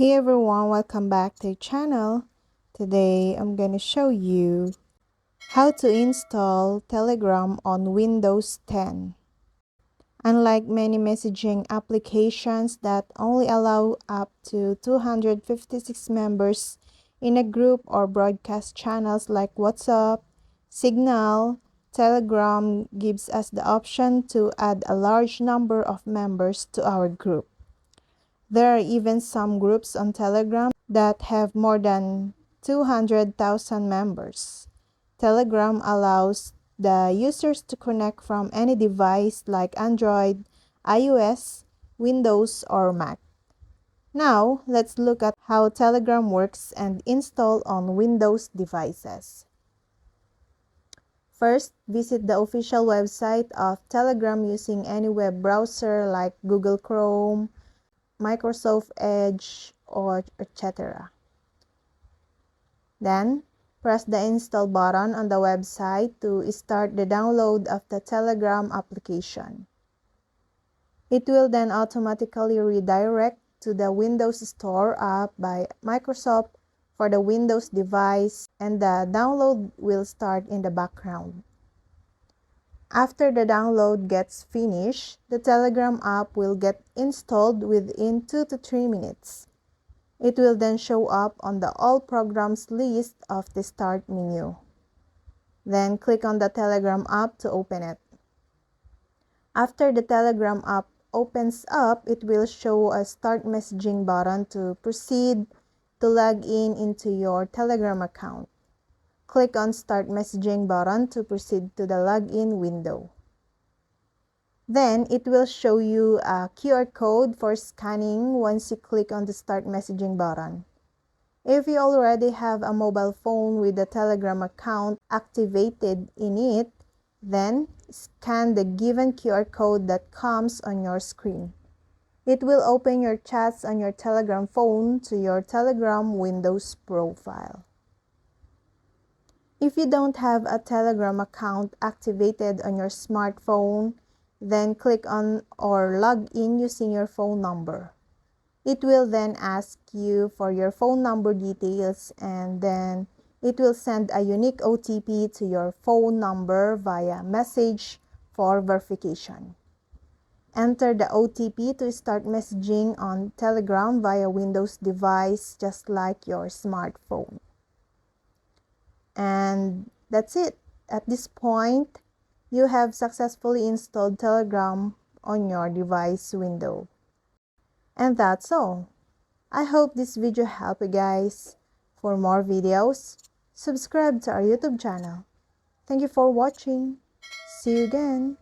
Hey everyone, welcome back to the channel. Today I'm gonna show you how to install Telegram on Windows 10. Unlike many messaging applications that only allow up to 256 members in a group or broadcast channels like WhatsApp, Signal, Telegram gives us the option to add a large number of members to our group. There are even some groups on Telegram that have more than 200,000 members. Telegram allows the users to connect from any device like Android, iOS, Windows, or Mac. Now, let's look at how Telegram works and install on Windows devices. First, visit the official website of Telegram using any web browser like Google Chrome, Microsoft Edge, or etc. Then, press the install button on the website to start the download of the Telegram application. It will then automatically redirect to the Windows Store app by Microsoft for the Windows device, and the download will start in the background. After the download gets finished, the Telegram app will get installed within 2 to 3 minutes. It will then show up on the All Programs list of the Start menu. Then click on the Telegram app to open it. After the Telegram app opens up, it will show a Start Messaging button to proceed to log in into your Telegram account. Click on Start Messaging button to proceed to the login window. Then, it will show you a QR code for scanning once you click on the Start Messaging button. If you already have a mobile phone with the Telegram account activated in it, then scan the given QR code that comes on your screen. It will open your chats on your Telegram phone to your Telegram Windows profile. If you don't have a Telegram account activated on your smartphone, then click on or log in using your phone number. It will then ask you for your phone number details, and then it will send a unique OTP to your phone number via message for verification. Enter the OTP to start messaging on Telegram via Windows device just like your smartphone. And that's it. At this point, you have successfully installed Telegram on your device window. And that's all. I hope this video helped you guys. For more videos, subscribe to our YouTube channel. Thank you for watching. See you again.